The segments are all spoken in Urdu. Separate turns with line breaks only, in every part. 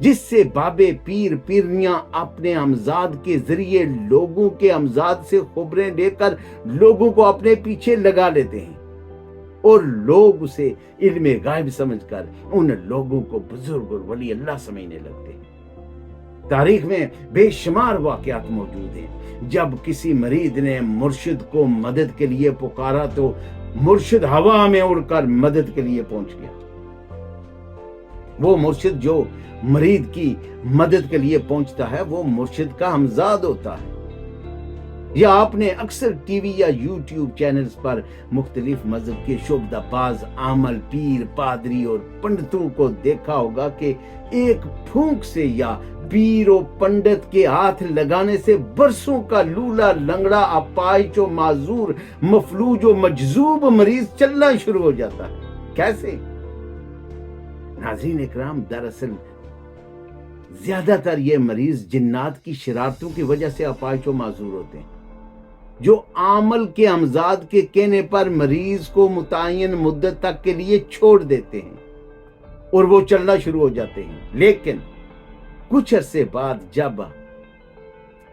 جس سے بابے پیر پیرنیاں اپنے امزاد کے ذریعے لوگوں کے امزاد سے خبریں لے کر لوگوں کو اپنے پیچھے لگا لیتے ہیں اور لوگ اسے علم غائب سمجھ کر ان لوگوں کو بزرگ اور ولی اللہ سمجھنے لگتے ہیں۔ تاریخ میں بے شمار واقعات موجود ہیں جب کسی مرید نے مرشد کو مدد کے لیے پکارا تو مرشد ہوا میں اڑ کر مدد کے لیے پہنچ گیا۔ وہ مرشد جو مرید کی مدد کے لیے پہنچتا ہے وہ مرشد کا ہمزاد ہوتا ہے۔ یا آپ نے اکثر ٹی وی یا یوٹیوب چینلز پر مختلف مذہب کے شعبدہ باز عامل پیر پادری اور پنڈتوں کو دیکھا ہوگا کہ ایک پھونک سے یا پیر و پنڈت کے ہاتھ لگانے سے برسوں کا لولا لنگڑا اپاہج و معذور مفلوج و مجذوب مریض چلنا شروع ہو جاتا ہے۔ کیسے؟ ناظرین اکرام، دراصل زیادہ تر یہ مریض جنات کی شرارتوں کی وجہ سے اپاہج و معذور ہوتے ہیں، جو عامل کے امزاد کے کہنے پر مریض کو متعین مدت تک کے لیے چھوڑ دیتے ہیں اور وہ چلنا شروع ہو جاتے ہیں۔ لیکن کچھ عرصے بعد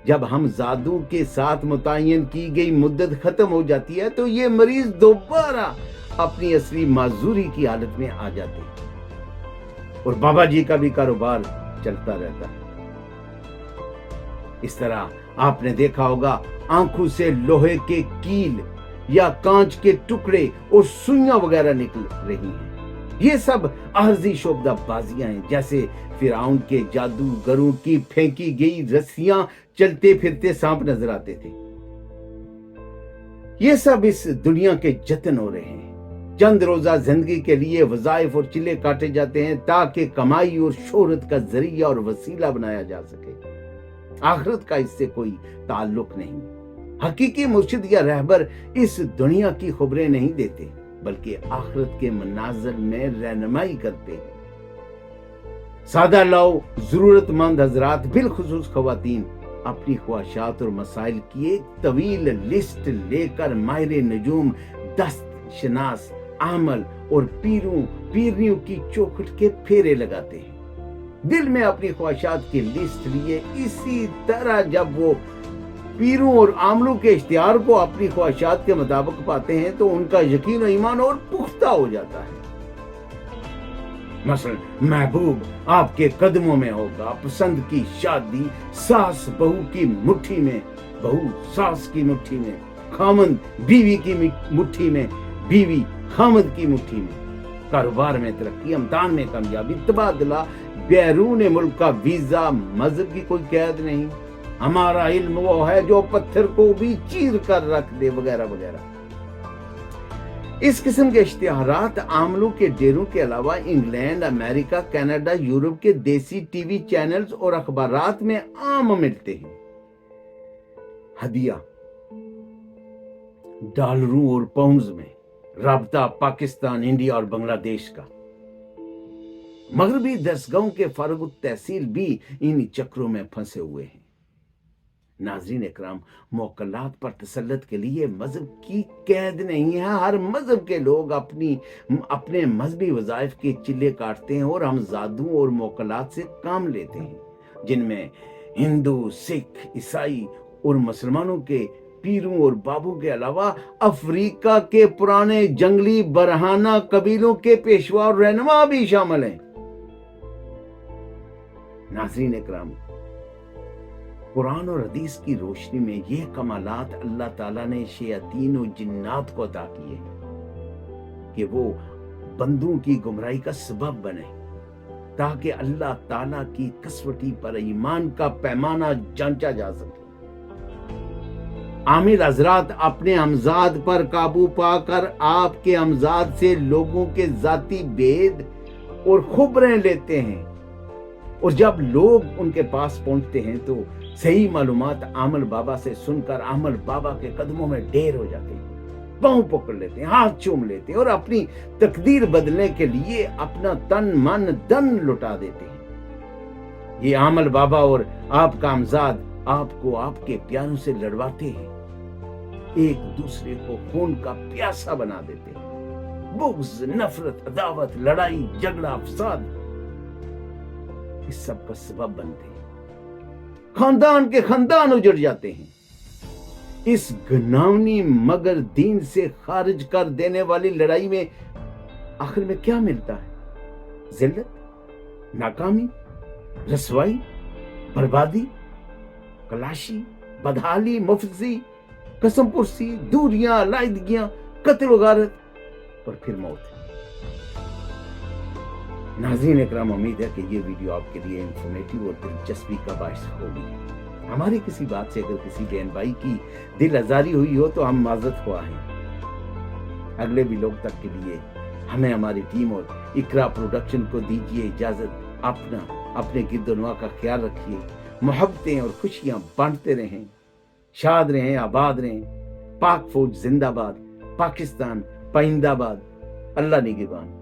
جب ہم زادوں کے ساتھ متعین کی گئی مدت ختم ہو جاتی ہے تو یہ مریض دوبارہ اپنی اصلی معذوری کی حالت میں آ جاتے ہیں اور بابا جی کا بھی کاروبار چلتا رہتا ہے۔ اس طرح آپ نے دیکھا ہوگا آنکھوں سے لوہے کے کیل یا کانچ کے ٹکڑے اور سوئیاں وغیرہ نکل رہی ہیں۔ یہ سب عارضی شعبدہ بازیاں ہیں، جیسے فرعون کے جادوگروں کی پھینکی گئی رسیاں چلتے پھرتے سانپ نظر آتے تھے۔ یہ سب اس دنیا کے جتن ہو رہے ہیں۔ چند روزہ زندگی کے لیے وظائف اور چلے کاٹے جاتے ہیں تاکہ کمائی اور شہرت کا ذریعہ اور وسیلہ بنایا جا سکے۔ آخرت کا اس سے کوئی تعلق نہیں۔ حقیقی مرشد یا رہبر اس دنیا کی خبریں نہیں دیتے بلکہ آخرت کے مناظر میں رہنمائی کرتے ہیں۔ سادہ لو ضرورت مند حضرات بالخصوص خواتین اپنی خواہشات اور مسائل کی ایک طویل لسٹ لے کر ماہر نجوم، دست شناس، عامل اور پیرنیوں کی چوکھٹ کے پھیرے لگاتے ہیں۔ دل میں اپنی خواہشات کی لسٹ لیے اسی طرح جب وہ پیروں اور عاملوں کے اشتہار کو اپنی خواہشات کے مطابق پاتے ہیں تو ان کا یقین و ایمان اور پختہ ہو جاتا ہے۔ مثلا محبوب آپ کے قدموں میں ہوگا، پسند کی شادی ساس بہو کی مٹھی میں، بہو ساس کی مٹھی میں، خامند بیوی کی مٹھی میں، بیوی خامد کی مٹھی میں، کاروبار میں ترقی، امتحان میں کامیابی، تبادلہ، بیرون ملک کا ویزا، مذہب کی کوئی قید نہیں، ہمارا علم وہ ہے جو پتھر کو بھی چیر کر رکھ دے، وغیرہ وغیرہ۔ اس قسم کے اشتہارات عاملوں کے ڈیروں کے علاوہ انگلینڈ، امریکہ، کینیڈا، یورپ کے دیسی ٹی وی چینلز اور اخبارات میں عام ملتے ہیں۔ ہدیہ ڈالروں اور پاؤنڈز میں، رابطہ پاکستان، انڈیا اور بنگلہ دیش کا۔ مغربی درسگاہوں کے فارغ التحصیل بھی ان چکروں میں پھنسے ہوئے ہیں۔ ناظرین اکرام، موکلات پر تسلط کے لیے مذہب کی قید نہیں ہے۔ ہر مذہب کے لوگ اپنے مذہبی وظائف کے چلے کاٹتے ہیں اور ہمزادوں اور موکلات سے کام لیتے ہیں، جن میں ہندو، سکھ، عیسائی اور مسلمانوں کے پیروں اور بابوں کے علاوہ افریقہ کے پرانے جنگلی برہانہ قبیلوں کے پیشوا اور رہنما بھی شامل ہیں۔ ناظرین اکرام، قرآن اور حدیث کی روشنی میں یہ کمالات اللہ تعالیٰ نے شیاطین و جنات کو عطا کیے ہیں کہ وہ بندوں کی گمراہی کا سبب بنے تاکہ اللہ تعالیٰ کی کسوٹی پر ایمان کا پیمانہ جانچا جا سکے۔ عامل حضرات اپنے امزاد پر قابو پا کر آپ کے امزاد سے لوگوں کے ذاتی بید اور خبریں لیتے ہیں، اور جب لوگ ان کے پاس پہنچتے ہیں تو صحیح معلومات عامل بابا سے سن کر عامل بابا کے قدموں میں ڈھیر ہو جاتے ہیں، پاؤں پکڑ لیتے ہیں، ہاتھ چوم لیتے ہیں اور اپنی تقدیر بدلنے کے لیے اپنا تن من دن لٹا دیتے ہیں۔ یہ عامل بابا اور آپ کا امزاد آپ کو آپ کے پیاروں سے لڑواتے ہیں، ایک دوسرے کو خون کا پیاسا بنا دیتے ہیں، بغض، نفرت، عداوت، لڑائی، جھگڑا، فساد، اس سب کا سبب بنتے ہیں، خاندان کے خاندان اجڑ جاتے ہیں۔ اس گناونی مگر دین سے خارج کر دینے والی لڑائی میں آخر میں کیا ملتا ہے؟ ذلت، ناکامی، رسوائی، بربادی، کلاشی، بدحالی، مفلسی، قسم پرسی، دوریاں، علیحدگیاں، قتل و غارت اور پھر موت۔ ناظرین اکرام، امید ہے کہ یہ ویڈیو آپ کے لیے انفارمیٹیو اور دلچسپی کا باعث ہوگی۔ ہماری کسی بات سے اگر کسی بہن بھائی کی دل آزاری ہوئی ہو تو ہم معذرت خواہ ہیں۔ اگلے ویلوگ تک کے لیے ہمیں، ہماری ٹیم اور اقرا پروڈکشن کو دیجیے اجازت۔ اپنے گرد و نواح کا خیال رکھیے، محبتیں اور خوشیاں بانٹتے رہیں، شاد رہیں، آباد رہیں۔ پاک فوج زندہ باد، پاکستان پائندہ باد۔ اللہ نگہبان۔